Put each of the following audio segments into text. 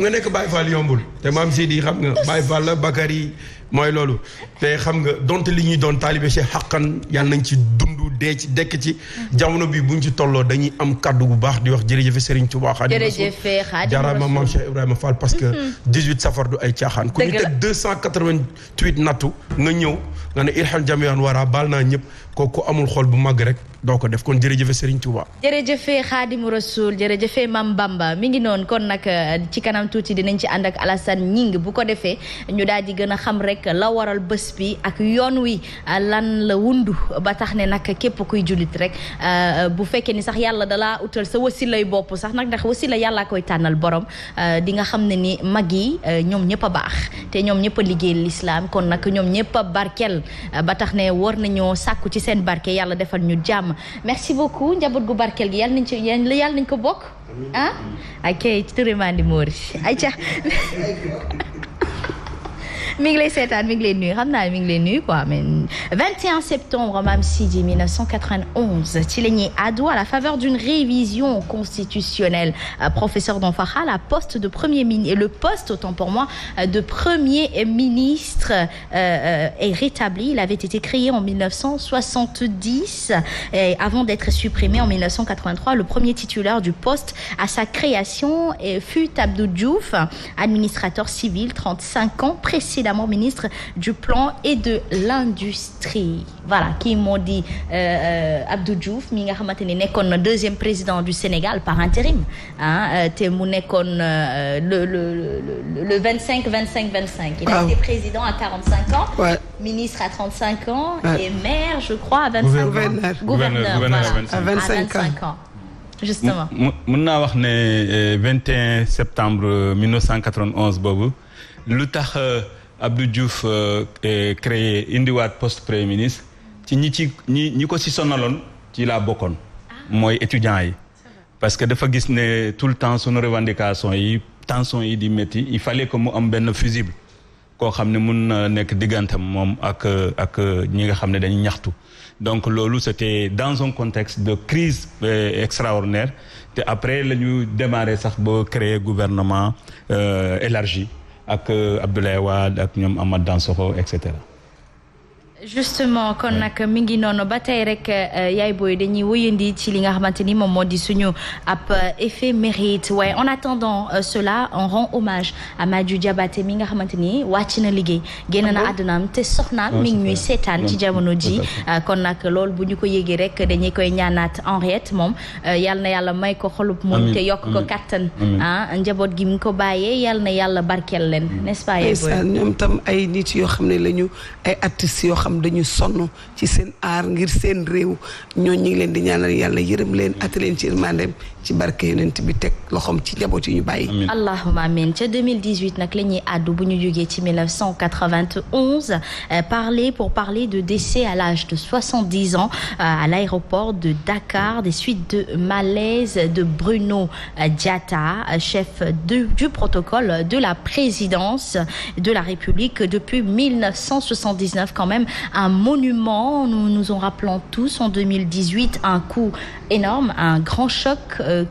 nga nekk Baye Fall yombul te maam Sidi xam nga Baye Fall la Bakary mooy loolu te xam nga donte li ñuy doon taalibe Cheikh xaqan yàlla nañ ci dund dee ci dekk ci jamono bi buñ ci tolloo dañuy am kaddu bu baax di wax jërëjëf Serigne Touba Khadim Rasoul jaaraama maam Cheikh Ibrahima Fall parce que 18 safar du ay caaxaan ku ñu teg 288 nattu nga ñëw nga ne irham jamian wara baal naa ñëpp kooku amul xol bu màgg rek doo ko def kon jërëjëf Serigne Touba jërëjëf Khadim Rasoul jërëjëf Mam Bamba mi ngi noonu kon nag ci kanam tuuti dinañ ci ànd ak Alassane Gningue bu ko defee ñu daal di gën a xam rek la waral bés bi ak yoon wi lan la wundu ba tax ne nag képp kuy jullit rek bu fekkee ni sax yàlla dalaa utal sa wasilay bopp sax nag ndax wasila yàllaa koy tànnal borom di nga xam ne ni mag yi ñoom ñëpp a baax te ñoom ñëpp a liggéey l'islam kon nag ñoom ñëpp a barkel ba tax ne war nañoo sàkku ci seen barke yàlla defal ñu jàmm merci beaucoup njaboot gu barkel gi yàlla nañ ko bokk ah ok Touré Mandi Mori ayca mi ngi lay seetaan mi ngi lay nuyu xam naa mi ngi lay nuyu quoi mais 21 septembre Mame Sidy 1991 ci la ñuy àddu à la faveur d'une révision constitutionnelle professeur d'Onfakha la poste de premier ministre le poste autant pour moi de premier ministre est rétabli il avait été créé en 1970 et avant d'être supprimé en 1983 le premier titulaire du poste à sa création fut Abdou Diouf administrateur civil 35 ans précédemment ministre du plan et de l'industrie voilà kii moo di Abdou Diouf mi nga xamante ni nekkoon na deuxième président du Sénégal par intérim te mu nekkoon le 25 il a été président à 45 ans ministre à 35 ans et maire je crois à 25 ans gouverneur à 25 ans justement mën naa wax ne 21 septembre 1991 boobu lu tax Abdou Diouf créé indiwaat poste premier ministre ci ñi ko si sonaloon ci laa bokkoon mooy étudiants yi parce que dafa gis ne tout le temps sunu revendication yi tension yi di métti il fallait que mu am benn fusible koo xam ne mun na nekk diggantam moom ak ñi nga xam ne dañuy ñaxtu donc loolu c'était dans un contexte de crise extraordinaire te après la ñu démarré sax ba créer gouvernement élargi ak Abdoulaye Wade ak ñoom Amath Dansokho et cetera. justement kon nag mi ngi noonu ba tey rek yaay booy dañuy wëyandi ci li nga xamante ni moom moo di suñu ab éphéméride waaye en attendant cela on rend hommage à Madiou Diabaté mi nga xamante ni wàcc na liggéey génn na àddunaam te soxnaam mi ngi ñuy seetaan ci jamono ji kon nag loolu bu ñu ko yégee rek dañuy koy ñaanaat Henriette moom yal na yàlla may ko xolub muñ te yokk ko kattan njaboot gi mu ko bàyyee yal na yàlla barkeel leen n'est-ce pas yaay booy ñoom tam ay nit yoo xam ne lañu ay artistes yoo xam dañu sonn ci seen aar ngir seen réew ñoo ñi ngi leen di ñaanal yàlla yërëm leen at leen ci yërmandeem ci barke yonent bi teg loxoom ci njaboot yi ñu bàyyi allahumma amin ca 2018 nag la ñuy àddu bu ñu jógee ci 1991 parler de décès à l'âge de 70 ans à l'aéroport de Dakar des suites de malaise de Bruno Diatta chef du protocole de la présidence de la République depuis 1979 quand même un monument nous en rappelons tous en 2018 un coup énorme un grand choc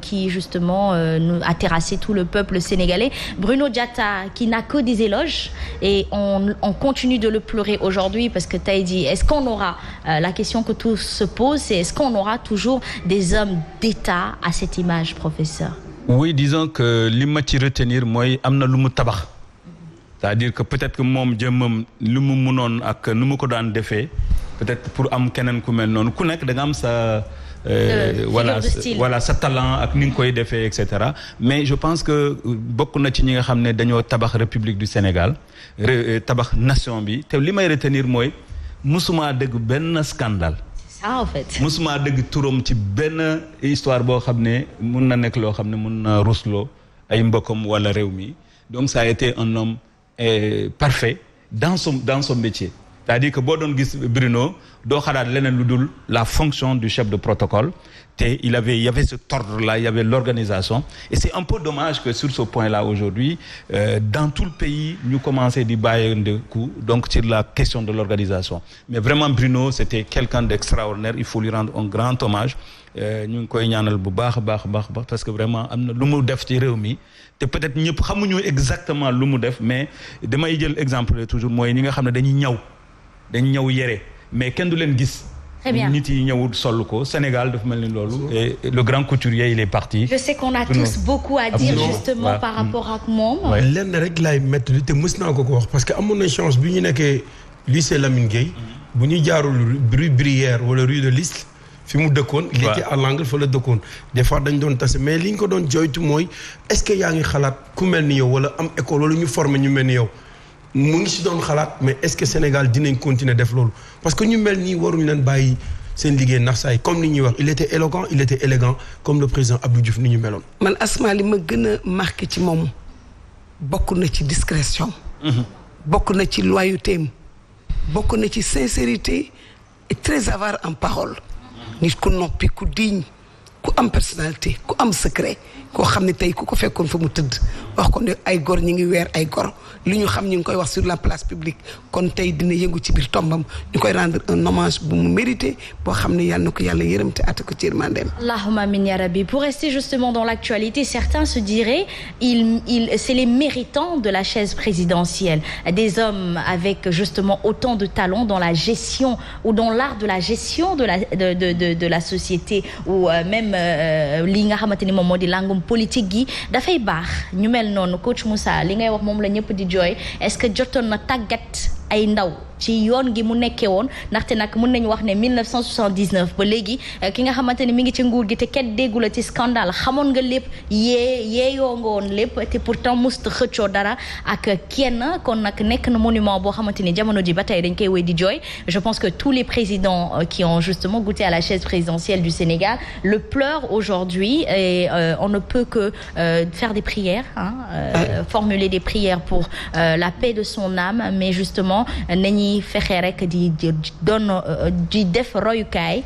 qui justement a terrassé tout le peuple sénégalais Bruno Diatta qui n'a que des éloges et on continue de le pleurer aujourd'hui parce que tey jii est-ce qu'on aura la question que tous se posent c'est est-ce qu'on aura toujours des hommes d'État à cette image professeur oui disons que li ma ci retenir mooy am na lu mu tabax c'est-à-dire que peut-être que moom jëmmam lu mu mënoon ak nu mu ko daan defee peut-être pour am keneen ku mel noonu ku nekk da nga am sa voilà sa talent ak ni nga koy defee et cetera mais je pense que bokk na ci ñi nga xam ne dañoo tabax République du Sénégal tabax nation bi te li may retenir mooy musuma dégg benn scandale en fait musuma dégg turam ci benn histoire boo xam ne mun na nekk loo xam ne mun na rusloo ay mbokkam wala réew mi donc ça a été un homme parfait dans son métier c'est-à-dire que boo doon gis Bruno doo xalaat leneen lu dul la fonction du chef de protocole te il y avait cet ordre-là, il y avait l'organisation et c'est un peu dommage que sur ce point-là aujourd'hui dans tout le pays ñu commencé di bàyyandiku donc sur la question de l'organisation mais vraiment Bruno c'était quelqu'un d'extraordinaire, il faut lui rendre un grand hommage ñu ngi koy ñaanal bu baax a baax parce que vraiment am na lu mu def ci réew mi te peut-être ñëpp xamuñu exactement lu mu def mais damay jël exemple toujours mooy ñi nga xam ne dañuy ñëw yére mais kenn du leen gis. Très bien. nit yi ñëwul sol ko Sénégal dafa mel ni loolu. et le grand couturier il est parti. Je sais qu'on a tous beaucoup à dire justement par rapport ak moom. lenn rek laay métti te mës naa ko wax parce que amoon na chance bi ñu nekkee lycée Lamine Gueye. bu ñu jaarul rue Brière wala rue de l'Isle fi mu dëkkoon. il était à l'angle fa la dëkkoon. des fois dañ doon tase mais li ñu ko doon joytu mooy est-ce que yaa ngi xalaat ku mel ni yow wala am école wala ñu former ñu mel ni yow. mu ngi si doon xalaat mais est-ce que Sénégal dinañ continuer def loolu parce que ñu mel nii waruñu leen bàyyi seen liggéey ndax saay comme ni ñuy wax il était éloquent il était élégant comme le président Abdou Diouf ni ñu meloon. man Asma li ma gën a marqué ci moom bokk na ci discrétion. bokk na ci loyauté bokk na ci sincérité et très avare en parole. nit ku noppi ku digne ku am personnalité ku am secret koo xam ne tey ku ko fekkoon fa mu tëdd wax ko ne ay gor ñi ngi weer ay gor li ñu xam ñu ngi koy wax sur la place publique kon tey dina yëngu ci biir tombam ñu koy rendre un hommage bu mu mérité boo xam ne yàlla na ko yàlla yërëm te àtte ko ci yërmandeem. Allahumma amin ya rabbi. Pour rester justement dans l'actualité, certains se diraient c'est les méritants de la chaise présidentielle, des hommes avec justement autant de talent dans la gestion ou dans l'art de la gestion de la société ou même li nga xamante ni moom moo di langum politique gi dafay baax ñu mel noonu coach Moussa li ngay wax moom la ñëpp di jooy est-ce que jotoon na tàggat ay ndaw ci yoon gi mu nekkee woon ndaxte nag mën nañu wax ne 1979 ba léegi ki nga xamante ni mi ngi ci nguur gi te kenn déggu la ci scandale xamoon nga lépp yeeyoo nga woon lépp te pourtant musta xëccoo dara ak kenn kon nag nekk na monument boo xamante ni jamono ji ba tey dañ koy wéy di jooy. Je pense que tous les présidents qui ont justement goûté à la chaise présidentielle du Sénégal le pleurent aujourd'hui et on ne peut que faire des prières formuler des prières pour la paix de son âme mais justement nañuy fexe rek di def royukaay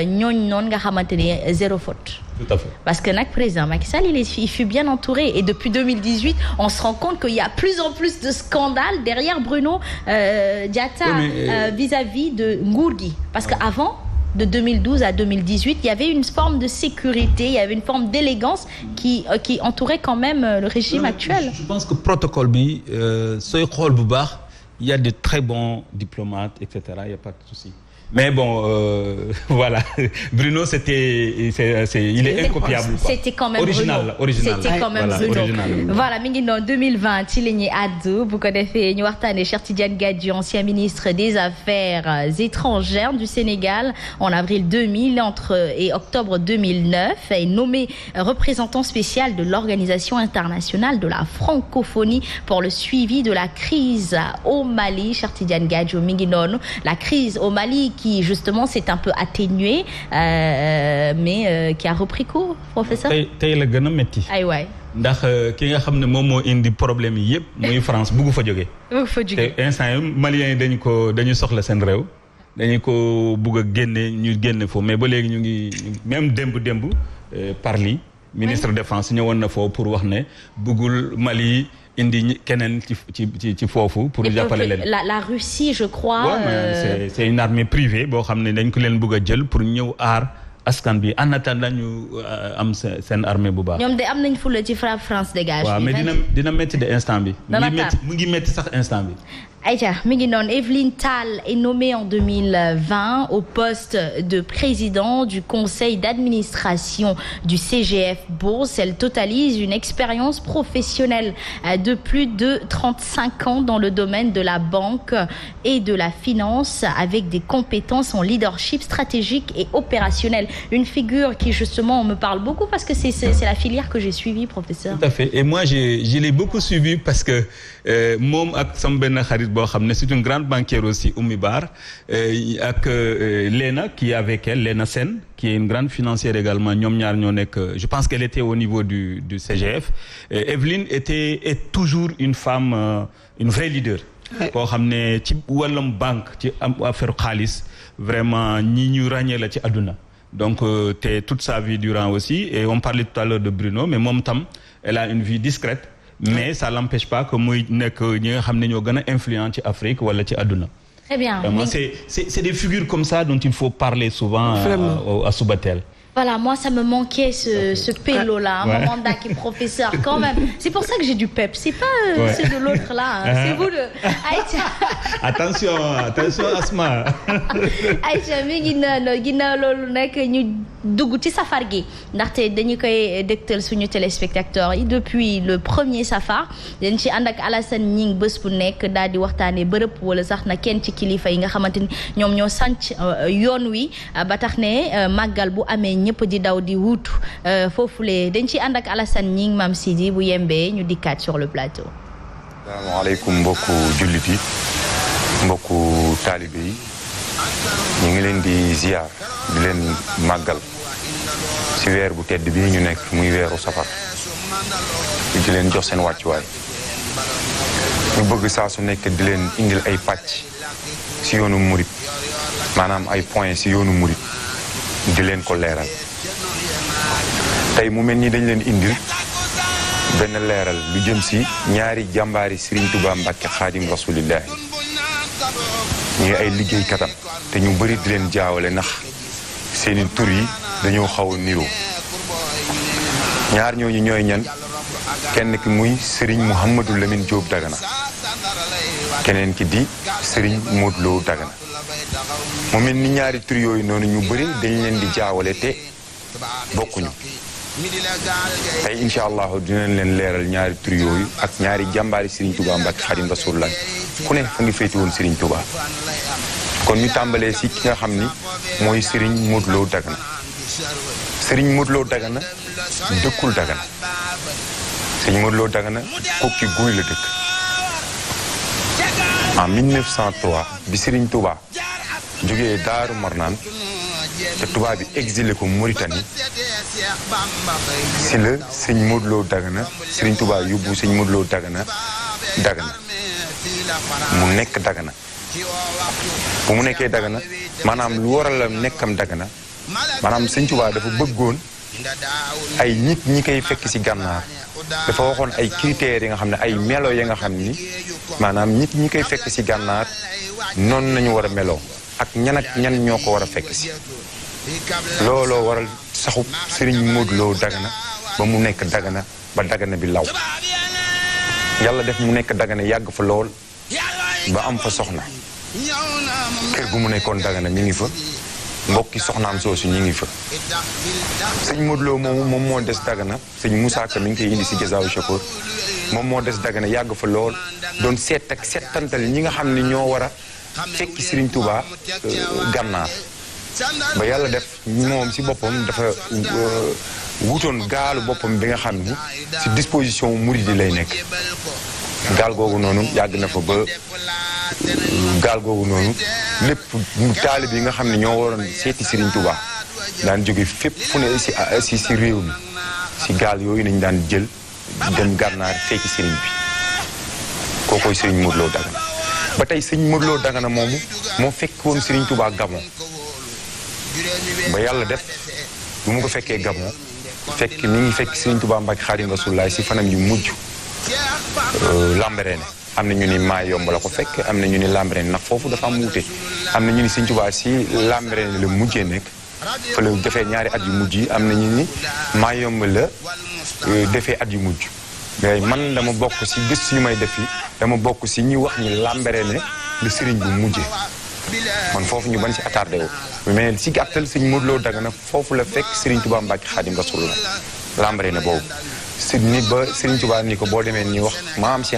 ñooñ noonu nga xamante ne zéro faute. Tout à fait. Parce que nag président Macky Sall il fut bien entouré et depuis 2018 on se rend compte qu'il y a plus en plus de scandales derrière Bruno Diatta vis-à-vis de nguur gi parce que avant de 2012 à 2018 il y avait une forme de sécurité il y avait une forme d'élégance qui entourait quand même le régime actuel. Je pense que protocole bi sooy xool bu baax il y a de très bons diplomates etc. Il y a pas de souci. Mais bon voilà Bruno il est incopiable quoi. C'était quand même original c'était quand même voilà, Bruno original. Voilà mi ngi noonu 2020 ci la ñuy àddu bu ko defee ñu waxtaanee Cheikh Tidiane Gadio ancien ministre des Affaires étrangères du Sénégal en avril 2000 et octobre 2009 est nommé représentant spécial de l'Organisation internationale de la francophonie pour le suivi de la crise au Mali. Cheikh Tidiane Gadio mi ngi noonu la crise au Mali qui justement s'est un peu atténué mais qui a repris cours professeur. tey la gën a métti. ay waay. ndax ki nga xam ne moom moo indi problème yi yëpp muy France bugg fa jógee. te instant yi Maliens yi dañu soxla seen réew dañu ko bugg a génne foofu mais ba léegi ñu ngi même démb Parly ministre défense ñëwoon na foofu pour wax ne buggul Mali indi keneen ci foofu pour jàppale leen. La Russie je crois. Ouais, c'est une armée privée boo xam ne dañ ko leen bëgg a jël pour ñëw aar askan bi en attendant ñu am seen armée bu baax. ñoom de am nañ fula ci France dégage. waaw mais dina métti de instant bi. mu ngi métti sax instant bi. Aïcha mi ngi noonu Evelyne Tall est nommée en 2020 au poste de président du conseil d'administration du CGF Bourse. Elle totalise une expérience professionnelle de plus de 35 ans dans le domaine de la banque et de la finance avec des compétences en leadership stratégique et opérationnel. Une figure qui justement me parle beaucoup parce que c'est la filière que j'ai suivie, professeur. Tout à fait. Et moi je l'ai beaucoup suivi parce que moom ak sama benn xarit boo xam ne c'est une grande banquière aussi Oumy Bar ak Léna qui est avec elle Léna Sène qui est une grande financière également ñoom ñaar ñoo nekk je pense qu'elle était au niveau du CGF. Evelyne est toujours une femme une vraie leader. koo xam ne ci wàllum banque ci am affaire xaalis vraiment ñi ñu ràññee la ci àdduna donc te toute sa vie durant aussi et on parlait tout à l'heure de Bruno mais moom tam elle a une vie discrète mais ça l'empêche pas que muy nekk ñi nga xam ne ñoo gën a influent ci Afrique wala ci àdduna. Très bien. Vraiment, c'est des figures comme ça dont il faut parler souvent à Subatel. Voilà, moi ça me manquait ce pélo-là, un moment qui est professeur quand même. C'est pour ça que j'ai du pep. C'est pas ceux de l'autre là, c'est vous de Aïcha. Attention Asma. Aïcha mi ginnaaw loolu nag ñu dugg ci safar gi ndaxte dañu koy dégtal suñu téléspectateurs yi depuis le premier safar dañ ci ànd ak Alassane Gning bés bu nekk daal di waxtaanee bërëb wala sax na kenn ci kilifa yi nga xamante ni ñoom ñoo sanc yoon wi ba tax ne màggal bu amee ñëpp di daw di wuutu foofulee dañ ci ànd ak Alassane Gning Mame Sidi bu yembee ñu dikkaat sur le plateau. asalaamaaleykum mbokku jullit yi mbokku taalibe yi ñu ngi leen di ziar di leen màggal ci weer bu tedd bi ñu nekk muy weeru safar di leen jox seen wàccuwaay ñu bëgg saa su nekk di leen indil ay pàcc ci yoonu murit maanaam ay point ci yoonu murit di leen ko leeral tey mu mel ni dañ leen indil benn leeral lu jëm ci ñaari jàmbaari Serigne Touba Mbacke Xaadim Rasulillah ñuy ay liggéeykatam te ñu bëri di leen jaawale ndax seeni tur yi dañoo xaw a niroo ñaar ñooñu ñooy ñan kenn ki muy Serigne Mouhamadou Lamine Diop Dagana keneen ki di Serigne Modou Lo Dagana mu mel ni ñaari tur yooyu noonu ñu bëri dañ leen di jaawale te bokkuñu tey incha allah dinañ leen leeral ñaari tur yooyu ak ñaari jàmbaari Serigne Touba Mbacke Xaadim Rasulullah ku ne fa ngi féete woon Serigne Touba kon ñu tàmbalee ci ki nga xam ni mooy Serigne Modou Lo Dagana Serigne Modou Lo Dagana dëkkul Dagana Serigne Modou Lo Dagana Kokki Guy la dëkk en 1903 bi Serigne Touba jógee Daaru Marnaan te tubaab bi exilé ko Mauritanie si la sëñ Modou Lo Dagana Serigne Touba yóbbu sëñ Modou Lo Dagana mu nekk Dagana bu mu nekkee Dagana maanaam lu waral a nekkam Dagana maanaam sëñ Touba dafa bëggoon ay nit ñi koy fekk ci gànnaar dafa waxoon ay critères yi nga xam ne ay melo yi nga xam ni maanaam nit ñi koy fekk ci gànnaar noonu nañu war a meloo ak ñan ñoo ko war a fekk ci looloo waral saxub Serigne Modou Lo Dagana ba mu nekk Dagana ba Dagana bi law yàlla def mu nekk Dagana yàgg fa lool ba am fa soxna kër gu mu nekkoon Dagana mi ngi fa mbokki soxnaam soosu ñi ngi fa sëñ Modou Lo moom moo des Dagana sëñ Moussa Ka mi ngi koy indi si Jazaawu Shakoor moom moo des Dagana yàgg fa lool doon seet ak seetantal ñi nga xam ne ñoo war a fekki Serigne Touba gànnaar ba yàlla def moom si boppam dafa wutoon gaalu boppam bi nga xam ni si disposition murid yi lay nekk gaal googu noonu yàgg na fa ba gaal googu noonu lépp taalib yi nga xam ne ñoo waroon seeti Serigne Touba daan jóge fépp fu ne si réew mi si gaal yooyu nañ daan jël dem gànnaar fekki Serigne bi kookoy Serigne Modou Lo Dagana ba tey Serigne Modou Lo Dagana moomu moo fekk woon Serigne Touba Gabon ba yàlla def bu mu ko fekkee Gabon fekk mi ngi fekk Serigne Touba Mbacke Xaadim Rasulullah si fanam yu mujj Lambaréné am na ñu ni maa yomb la ko fekk am na ñu ni Lambaréné ndax foofu dafa am wuute am na ñu ni Serigne Touba si Lambaréné la mujjee nekk fa la defee ñaari at yu mujj yi am na ñu ni maa yomb la defee at yu mujj mais man dama bokk si gëstu yu may def yi dama bokk si ñi wax ñi Lambaréné la Serigne bu mujjee man foofu ñu ban si attardé wu mais si gàttal Serigne Modou Lo Dagana foofu la fekk Serigne Touba Mbacke Xaadim Rasulullah Lambaréné boobu si ni ba Serigne Touba ni ko boo demee ni wax maam si